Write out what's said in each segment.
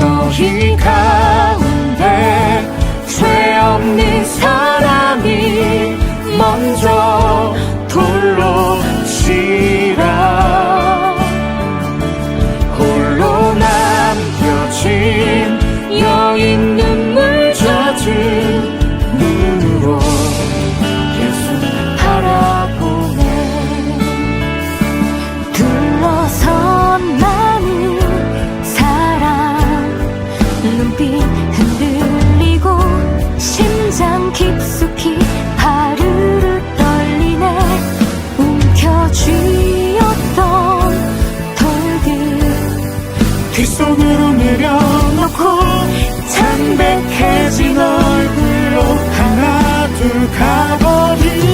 너희 가운데 죄 없는 사람이 먼저 돌로 치라. 홀로 남겨진 여인 눈물 젖은 눈으로 예수 바라보네. 둘러선 많은 사람, 눈빛 흔들리고 심장 깊숙이 파르르 떨리네. 움켜쥐었던 돌들 뒷손으로 내려놓고 창백해진 얼굴로 하나 둘 가버리네.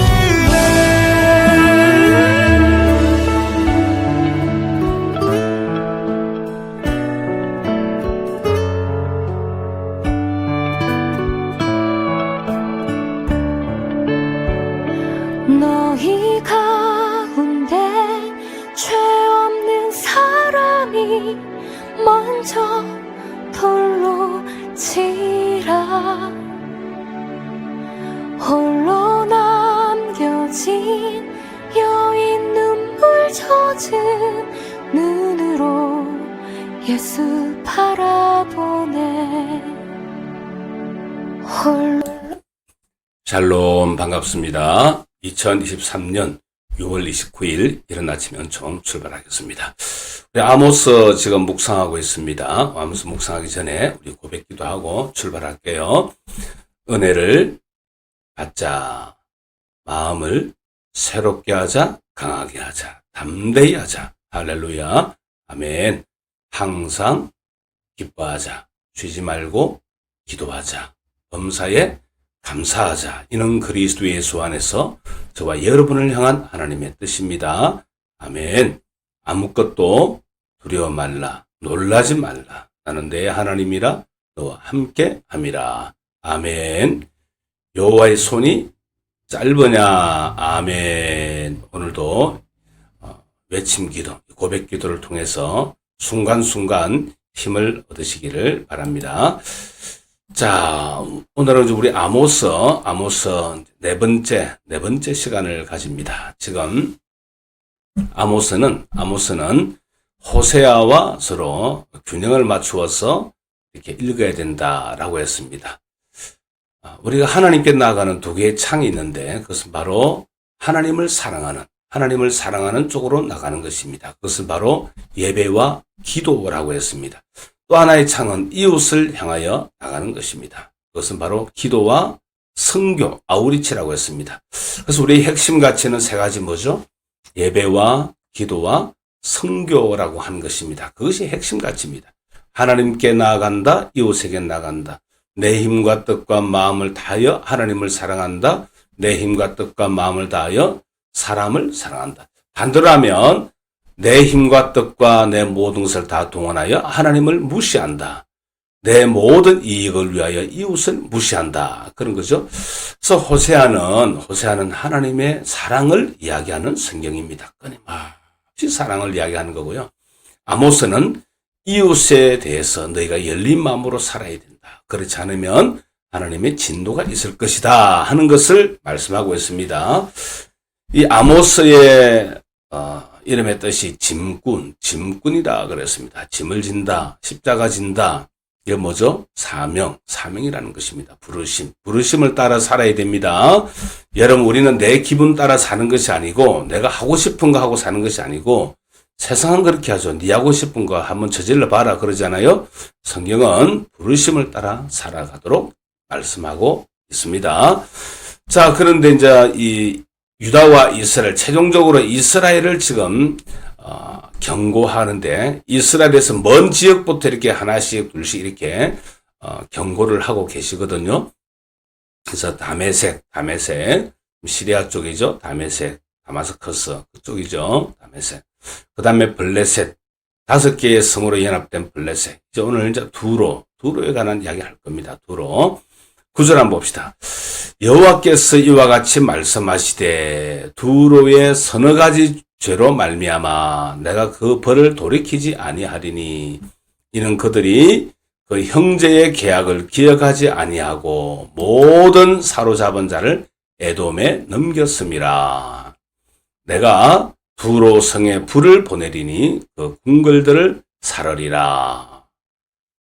너희 가운데 죄 없는 사람이 먼저 돌로 치라. 홀로 남겨진 여인 눈물 젖은 눈으로 예수 바라보네. 홀로. 샬롬, 반갑습니다. 2023년 6월 29일 이른 아침 연총 출발하겠습니다. 우리 아모스 지금 묵상하고 있습니다. 아모스 묵상하기 전에 우리 고백기도 하고 출발할게요. 은혜를 받자. 마음을 새롭게 하자. 강하게 하자. 담대히 하자. 할렐루야. 아멘. 항상 기뻐하자. 쉬지 말고 기도하자. 범사에 감사하자. 이는 그리스도 예수 안에서 저와 여러분을 향한 하나님의 뜻입니다. 아멘. 아무것도 두려워 말라. 놀라지 말라. 나는 내 하나님이라 너와 함께 함이라. 아멘. 여호와의 손이 짧으냐. 아멘. 오늘도 외침 기도, 고백 기도를 통해서 순간순간 힘을 얻으시기를 바랍니다. 자, 오늘은 우리 아모스 네 번째 시간을 가집니다. 지금 아모스는 호세아와 서로 균형을 맞추어서 이렇게 읽어야 된다라고 했습니다. 우리가 하나님께 나아가는 두 개의 창이 있는데 그것은 바로 하나님을 사랑하는 쪽으로 나가는 것입니다. 그것은 바로 예배와 기도라고 했습니다. 또 하나의 창은 이웃을 향하여 나가는 것입니다. 그것은 바로 기도와 선교, 아우리치라고 했습니다. 그래서 우리의 핵심 가치는 세 가지 뭐죠? 예배와 기도와 선교라고 하는 것입니다. 그것이 핵심 가치입니다. 하나님께 나아간다, 이웃에게 나아간다. 내 힘과 뜻과 마음을 다하여 하나님을 사랑한다. 내 힘과 뜻과 마음을 다하여 사람을 사랑한다. 반대로 하면 내 힘과 뜻과 내 모든 것을 다 동원하여 하나님을 무시한다. 내 모든 이익을 위하여 이웃을 무시한다. 그런 거죠. 그래서 호세아는 하나님의 사랑을 이야기하는 성경입니다. 끊임없이 사랑을 이야기하는 거고요. 아모스는 이웃에 대해서 너희가 열린 마음으로 살아야 된다. 그렇지 않으면 하나님의 진노가 있을 것이다 하는 것을 말씀하고 있습니다. 이 아모스의 이름의 뜻이 짐꾼이라 그랬습니다. 짐을 진다, 십자가 진다. 이게 뭐죠? 사명이라는 것입니다. 부르심을 따라 살아야 됩니다. 여러분, 우리는 내 기분 따라 사는 것이 아니고, 내가 하고 싶은 거 하고 사는 것이 아니고, 세상은 그렇게 하죠. 네 하고 싶은 거 한번 저질러 봐라 그러잖아요. 성경은 부르심을 따라 살아가도록 말씀하고 있습니다. 자, 그런데 이제 이 유다와 이스라엘, 최종적으로 이스라엘을 지금 경고하는데, 이스라엘에서 먼 지역부터 이렇게 하나씩 둘씩 이렇게 경고를 하고 계시거든요. 그래서 다메섹, 시리아 쪽이죠. 다메섹, 다마스커스 그쪽이죠. 다메섹. 그 다음에 블레셋, 5개의 성으로 연합된 블레셋. 이제 오늘 이제 두로에 관한 이야기 할 겁니다. 두로. 9절 한번 봅시다. 여호와께서 이와 같이 말씀하시되 두로의 서너 가지 죄로 말미암아 내가 그 벌을 돌이키지 아니하리니 이는 그들이 그 형제의 계약을 기억하지 아니하고 모든 사로잡은 자를 에돔에 넘겼음이라. 내가 두로 성에 불을 보내리니 그 궁궐들을 살으리라.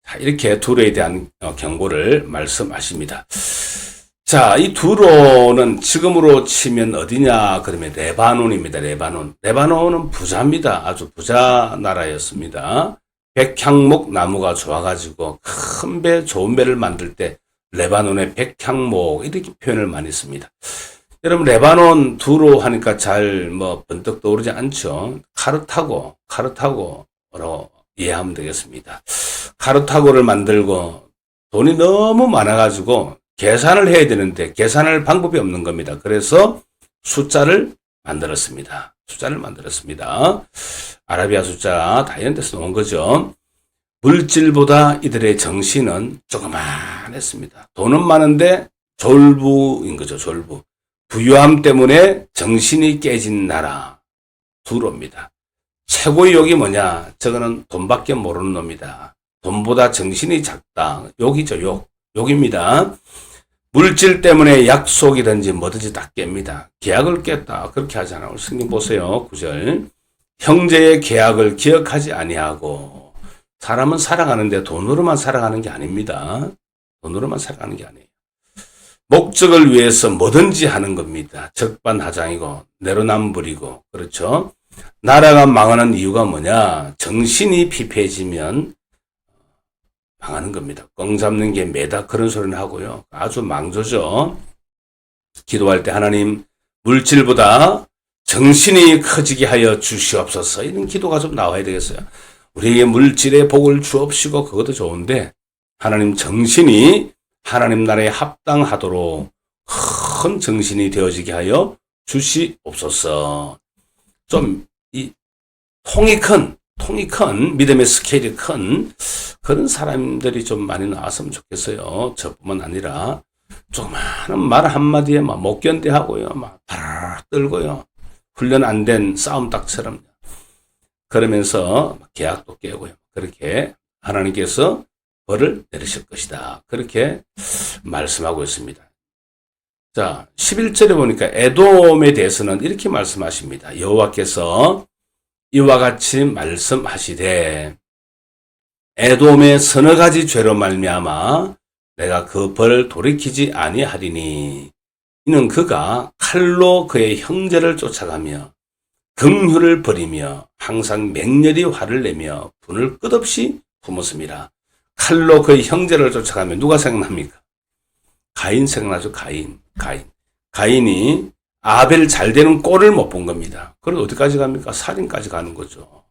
자, 이렇게 두로에 대한 경고를 말씀하십니다. 자, 이 두로는 지금으로 치면 어디냐? 그러면 레바논입니다. 레바논. 레바논은 부자입니다. 아주 부자 나라였습니다. 백향목 나무가 좋아가지고 큰 배, 좋은 배를 만들 때 레바논의 백향목 이렇게 표현을 많이 씁니다. 여러분 레바논 두로 하니까 잘 번뜩 떠오르지 않죠. 카르타고라고 이해하면 되겠습니다. 카르타고를 만들고 돈이 너무 많아가지고 계산을 해야 되는데 계산할 방법이 없는 겁니다. 그래서 숫자를 만들었습니다. 아라비아 숫자 다 이런 데서 나온 거죠. 물질보다 이들의 정신은 조그만했습니다. 돈은 많은데 졸부인 거죠. 졸부. 부유함 때문에 정신이 깨진 나라 두로입니다. 최고의 욕이 뭐냐? 저거는 돈밖에 모르는 놈이다. 돈보다 정신이 작다. 욕이죠. 욕입니다. 물질 때문에 약속이든지 뭐든지 다 깹니다. 계약을 깼다. 그렇게 하잖아요. 성경 보세요. 9절. 형제의 계약을 기억하지 아니하고. 사람은 살아가는데 돈으로만 살아가는 게 아닙니다. 돈으로만 살아가는 게 아니에요. 목적을 위해서 뭐든지 하는 겁니다. 적반하장이고 내로남불이고 그렇죠. 나라가 망하는 이유가 뭐냐? 정신이 피폐해지면 망하는 겁니다. 꽝 잡는 게 매다 그런 소리는 하고요. 아주 망조죠. 기도할 때 하나님 물질보다 정신이 커지게 하여 주시옵소서. 이런 기도가 좀 나와야 되겠어요. 우리에게 물질의 복을 주옵시고 그것도 좋은데 하나님 정신이 하나님 나라에 합당하도록 큰 정신이 되어지게 하여 주시옵소서. 좀 이 통이 큰 믿음의 스케일이 큰 그런 사람들이 좀 많이 나왔으면 좋겠어요. 저뿐만 아니라 조그마한 말 한마디에 막 못 견뎌하고요. 막 바라락 떨고요. 훈련 안 된 싸움닭처럼 그러면서 계약도 깨고요. 그렇게 하나님께서 벌을 내리실 것이다. 그렇게 말씀하고 있습니다. 자, 11절에 보니까 에돔에 대해서는 이렇게 말씀하십니다. 여호와께서 이와 같이 말씀하시되 에돔의 서너 가지 죄로 말미암아 내가 그 벌을 돌이키지 아니하리니 이는 그가 칼로 그의 형제를 쫓아가며 긍휼을 버리며 항상 맹렬히 화를 내며 분을 끝없이 품었습니다. 칼로 그의 형제를 쫓아가며 누가 생각납니까? 가인 생각나죠. 가인이 아벨 잘 되는 꼴을 못 본 겁니다. 그래서 어디까지 갑니까? 살인까지 가는 거죠.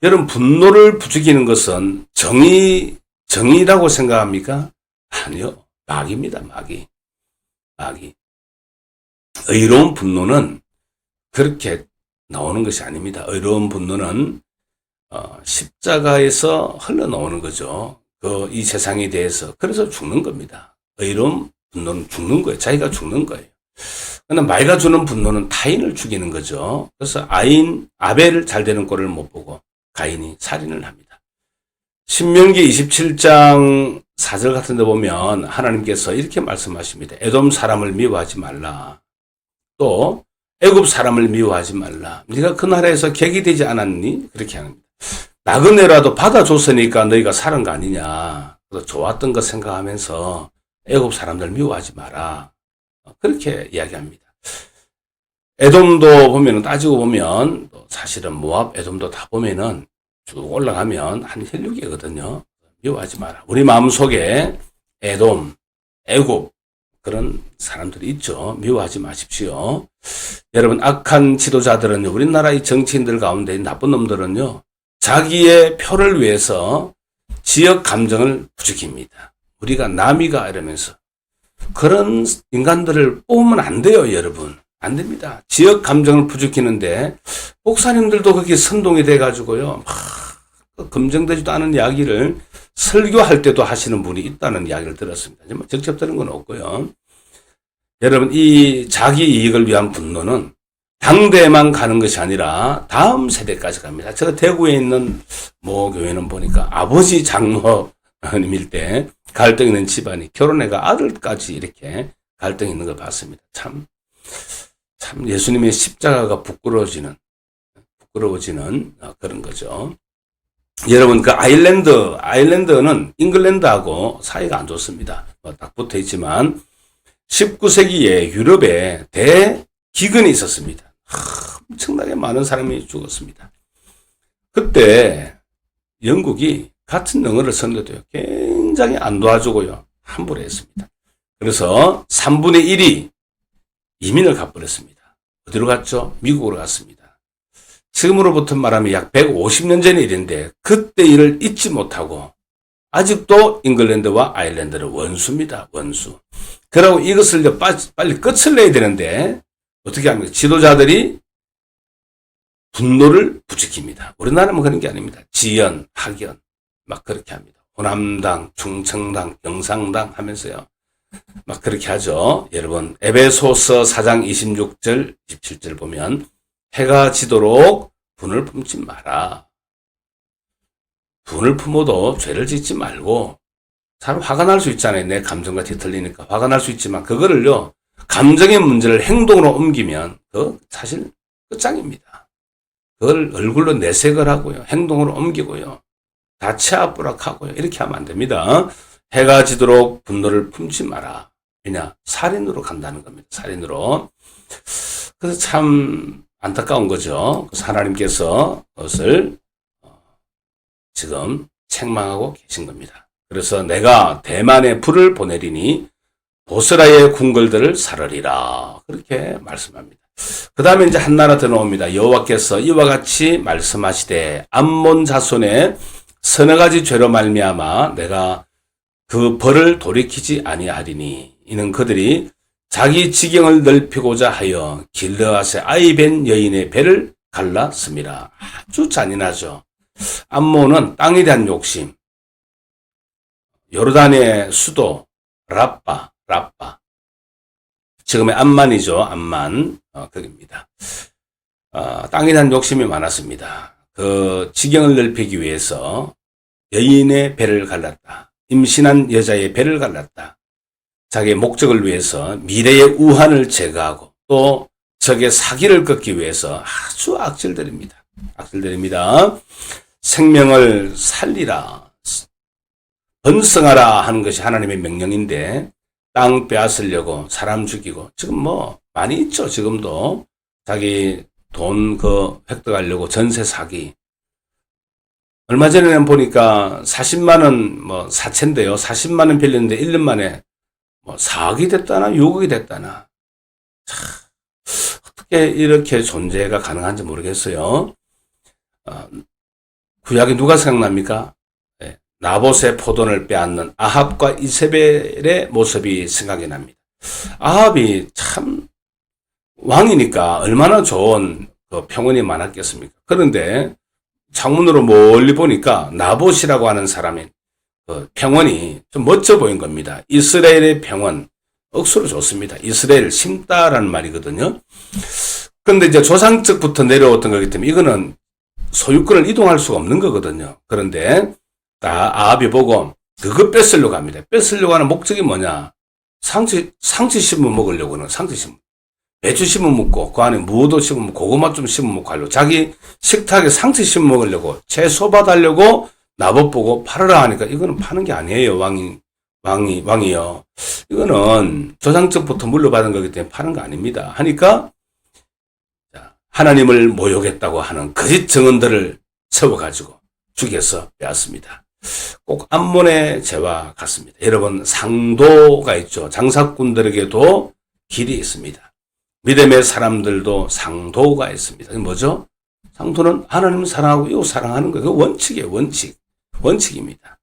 여러분 분노를 부추기는 것은 정의라고 생각합니까? 아니요. 마귀입니다. 마귀. 의로운 분노는 그렇게 나오는 것이 아닙니다. 의로운 분노는 십자가에서 흘러나오는 거죠. 이 세상에 대해서. 그래서 죽는 겁니다. 의로운 분노는 죽는 거예요. 자기가 죽는 거예요. 그런데 마귀가 주는 분노는 타인을 죽이는 거죠. 그래서 아벨을 잘 되는 꼴을 못 보고 가인이 살인을 합니다. 신명기 27장 4절 같은 데 보면 하나님께서 이렇게 말씀하십니다. 에돔 사람을 미워하지 말라. 또 애굽 사람을 미워하지 말라. 네가 그 나라에서 객이 되지 않았니? 그렇게 합니다. 나그네라도 받아줬으니까 너희가 살은 거 아니냐. 그래서 좋았던 거 생각하면서 애굽 사람들 미워하지 마라. 그렇게 이야기합니다. 에돔도 보면은 따지고 보면 사실은 모압, 에돔도 다 보면은 쭉 올라가면 한 혈육이거든요. 미워하지 마라. 우리 마음속에 에돔, 애굽 그런 사람들이 있죠. 미워하지 마십시오. 여러분 악한 지도자들은요. 우리나라의 정치인들 가운데 나쁜 놈들은요. 자기의 표를 위해서 지역 감정을 부추깁니다. 우리가 남이가 이러면서 그런 인간들을 뽑으면 안 돼요. 여러분. 안 됩니다. 지역 감정을 부추기는데 목사님들도 그렇게 선동이 돼가지고요. 막 검증되지도 않은 이야기를 설교할 때도 하시는 분이 있다는 이야기를 들었습니다. 직접 들은 건 없고요. 여러분 이 자기 이익을 위한 분노는 당대에만 가는 것이 아니라 다음 세대까지 갑니다. 제가 대구에 있는 모 교회는 보니까 아버지 장로 하나님일 때 갈등 있는 집안이 결혼해가 아들까지 이렇게 갈등이 있는 걸 봤습니다. 참 예수님의 십자가가 부끄러워지는 그런 거죠. 여러분, 그 아일랜드는 잉글랜드하고 사이가 안 좋습니다. 딱 붙어 있지만 19세기에 유럽에 대기근이 있었습니다. 엄청나게 많은 사람이 죽었습니다. 그때 영국이 같은 영어를 썼는데도 굉장히 안 도와주고요. 함부로 했습니다. 그래서 3분의 1이 이민을 가버렸습니다. 어디로 갔죠? 미국으로 갔습니다. 지금으로부터 말하면 약 150년 전의 일인데 그때 일을 잊지 못하고 아직도 잉글랜드와 아일랜드는 원수입니다. 원수. 그러고 이것을 빨리 끝을 내야 되는데 어떻게 합니까? 지도자들이 분노를 부추깁니다. 우리나라는 그런 게 아닙니다. 지연, 학연 막 그렇게 합니다. 호남당, 충청당, 경상당 하면서요. 막 그렇게 하죠. 여러분, 에베소서 4장 26절, 27절 보면 해가 지도록 분을 품지 마라. 분을 품어도 죄를 짓지 말고 사람 화가 날 수 있잖아요. 내 감정과 뒤틀리니까 화가 날 수 있지만 그거를요. 감정의 문제를 행동으로 옮기면 사실 끝장입니다. 그걸 얼굴로 내색을 하고요. 행동으로 옮기고요. 다 치아부락하고요. 이렇게 하면 안 됩니다. 해가 지도록 분노를 품지 마라. 왜냐? 살인으로 간다는 겁니다. 살인으로. 그래서 참 안타까운 거죠. 그래서 하나님께서 그것을 지금 책망하고 계신 겁니다. 그래서 내가 대만에 불을 보내리니 보스라의 궁궐들을 사르리라. 그렇게 말씀합니다. 그 다음에 이제 한 나라 더 나옵니다. 여호와께서 이와 같이 말씀하시되 암몬 자손의 서너 가지 죄로 말미암아 내가 그 벌을 돌이키지 아니하리니 이는 그들이 자기 지경을 넓히고자 하여 길르앗의 아이 벤 여인의 배를 갈랐습니다. 아주 잔인하죠. 암몬은 땅에 대한 욕심. 요르단의 수도 라빠. 지금의 암만이죠. 암만. 거기입니다. 땅에 대한 욕심이 많았습니다. 그 지경을 넓히기 위해서 여인의 배를 갈랐다. 임신한 여자의 배를 갈랐다. 자기의 목적을 위해서 미래의 우환을 제거하고 또 적의 사기를 꺾기 위해서 아주 악질들입니다. 생명을 살리라. 번성하라 하는 것이 하나님의 명령인데 땅 빼앗으려고 사람 죽이고 지금 많이 있죠. 지금도 자기 돈 획득하려고 전세 사기. 얼마 전에는 보니까 40만 원 사채인데요. 40만 원 빌렸는데 1년 만에 4억이 됐다나 6억이 됐다나. 참, 어떻게 이렇게 존재가 가능한지 모르겠어요. 구약에 누가 생각납니까? 나봇의 포도를 빼앗는 아합과 이세벨의 모습이 생각이 납니다. 아합이 참 왕이니까 얼마나 좋은 평원이 많았겠습니까? 그런데 창문으로 멀리 보니까 나봇이라고 하는 사람의 평원이 좀 멋져 보인 겁니다. 이스라엘의 평원, 억수로 좋습니다. 이스라엘을 심다라는 말이거든요. 그런데 이제 조상적부터 내려왔던 거기 때문에 이거는 소유권을 이동할 수가 없는 거거든요. 그런데 아합이 보고 그거 뺏으려고 합니다. 뺏으려고 하는 목적이 뭐냐? 상치 심어 먹으려고 하는 상치 심어. 배추 심어 먹고 그 안에 무도 심어 먹고 고구마 좀 심어 먹고 하려고 자기 식탁에 상치 심어 먹으려고 채소밭 하려고 나봇 보고 팔으라 하니까 이거는 파는 게 아니에요. 왕이요. 이거는 조상적부터 물려받은 거기 때문에 파는 거 아닙니다. 하니까 하나님을 모욕했다고 하는 거짓 증언들을 세워가지고 죽여서 빼앗습니다. 꼭 암몬의 죄와 같습니다. 여러분 상도가 있죠. 장사꾼들에게도 길이 있습니다. 믿음의 사람들도 상도가 있습니다. 뭐죠? 상도는 하나님을 사랑하고 이웃 사랑하는 거예요. 그 원칙이에요. 원칙입니다.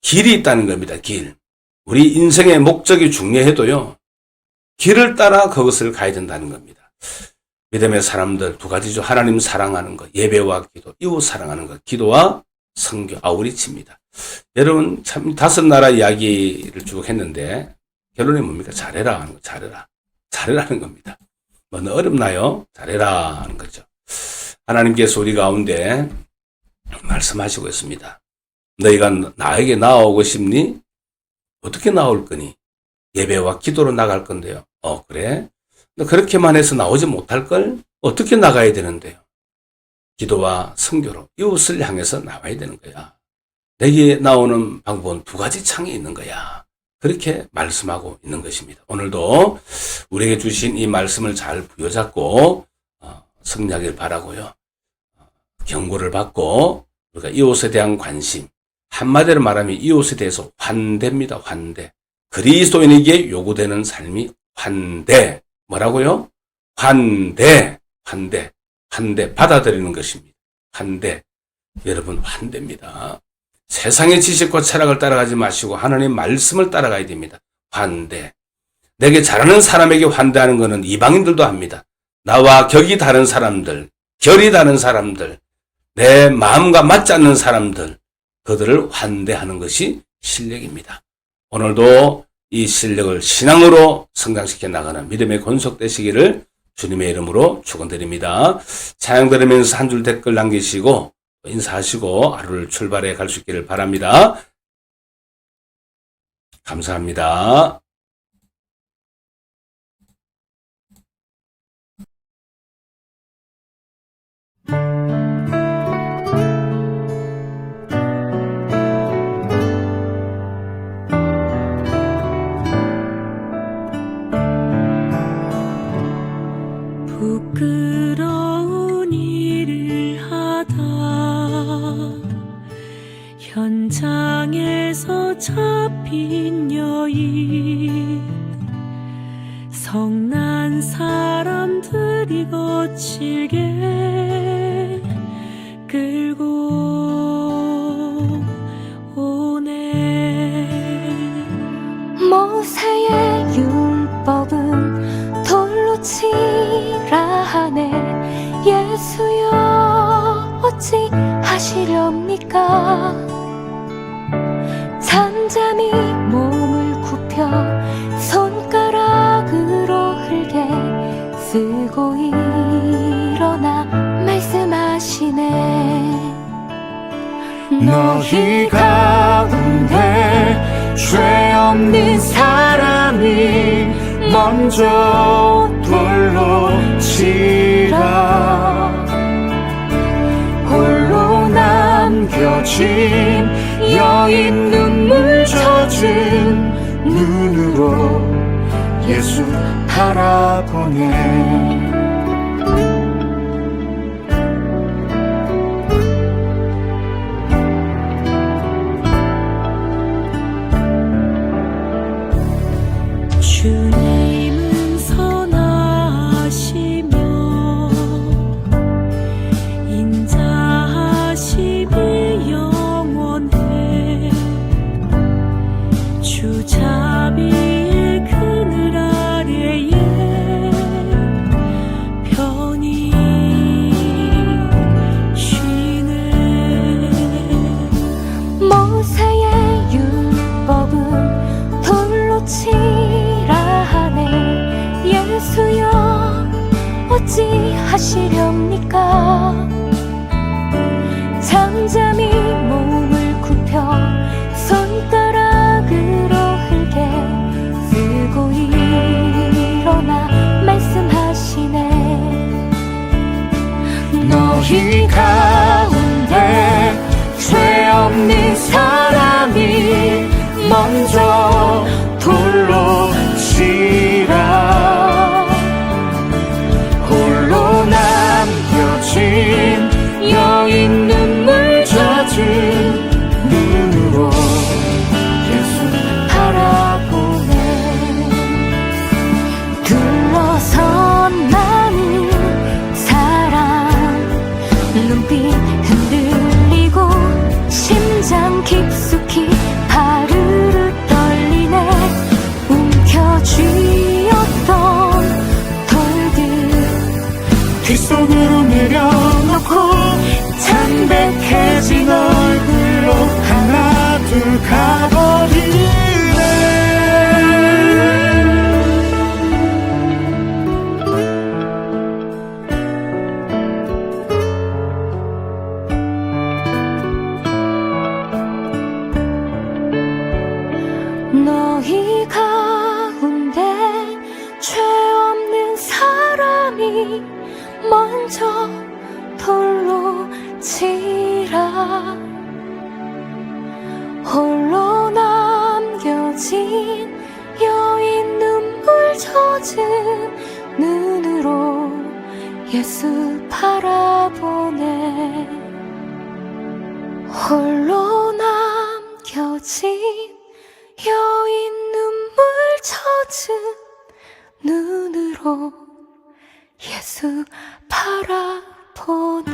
길이 있다는 겁니다. 길. 우리 인생의 목적이 중요해도요. 길을 따라 그것을 가야 된다는 겁니다. 믿음의 사람들 두 가지죠. 하나님 사랑하는 것, 예배와 기도, 이웃 사랑하는 것, 기도와 선교, 아우리치입니다. 여러분 참 5나라 이야기를 쭉 했는데 결론이 뭡니까? 잘해라 하는 거, 잘해라는 겁니다. 뭐 어렵나요? 잘해라 하는 거죠. 하나님께서 우리 가운데 말씀하시고 있습니다. 너희가 나에게 나오고 싶니? 어떻게 나올 거니? 예배와 기도로 나갈 건데요. 그래? 너 그렇게만 해서 나오지 못할걸? 어떻게 나가야 되는데요? 기도와 선교로 이웃을 향해서 나와야 되는 거야. 내게 나오는 방법은 두 가지 창이 있는 거야. 그렇게 말씀하고 있는 것입니다. 오늘도 우리에게 주신 이 말씀을 잘 부여잡고 승리하길 바라고요. 경고를 받고 우리가 이웃에 대한 관심, 한마디로 말하면 이웃에 대해서 환대입니다. 환대. 그리스도인에게 요구되는 삶이 환대. 뭐라고요? 환대. 받아들이는 것입니다. 환대. 여러분, 환대입니다. 세상의 지식과 철학을 따라가지 마시고 하나님의 말씀을 따라가야 됩니다. 환대. 내게 잘하는 사람에게 환대하는 것은 이방인들도 합니다. 나와 격이 다른 사람들, 결이 다른 사람들, 내 마음과 맞지 않는 사람들, 그들을 환대하는 것이 실력입니다. 오늘도 이 실력을 신앙으로 성장시켜 나가는 믿음의 권속 되시기를 주님의 이름으로 축원드립니다. 찬양 들으면서 한 줄 댓글 남기시고 인사하시고 하루를 출발해 갈 수 있기를 바랍니다. 감사합니다. 부끄러운 일을 하다 현장에서 잡힌 여인, 성난 사람들이 거칠게 끌고 오네. 모세의 율법은 돌로 치라 하네. 예수여 어찌 하시렵니까? 잠잠히 몸을 굽혀 손가락으로 흙에 쓰고 일어나 말씀하시네. 너희 가운데 죄 없는 사람이 먼저 돌로 치라. 홀로 남겨진 여인 눈물 젖은 눈으로 예수 바라보네. 주님은 선하시며 인자하심이 영원해. 주자비의 그늘 아래에 예수 바라보네. 홀로 남겨진 여인 눈물 젖은 눈으로 예수 바라보네.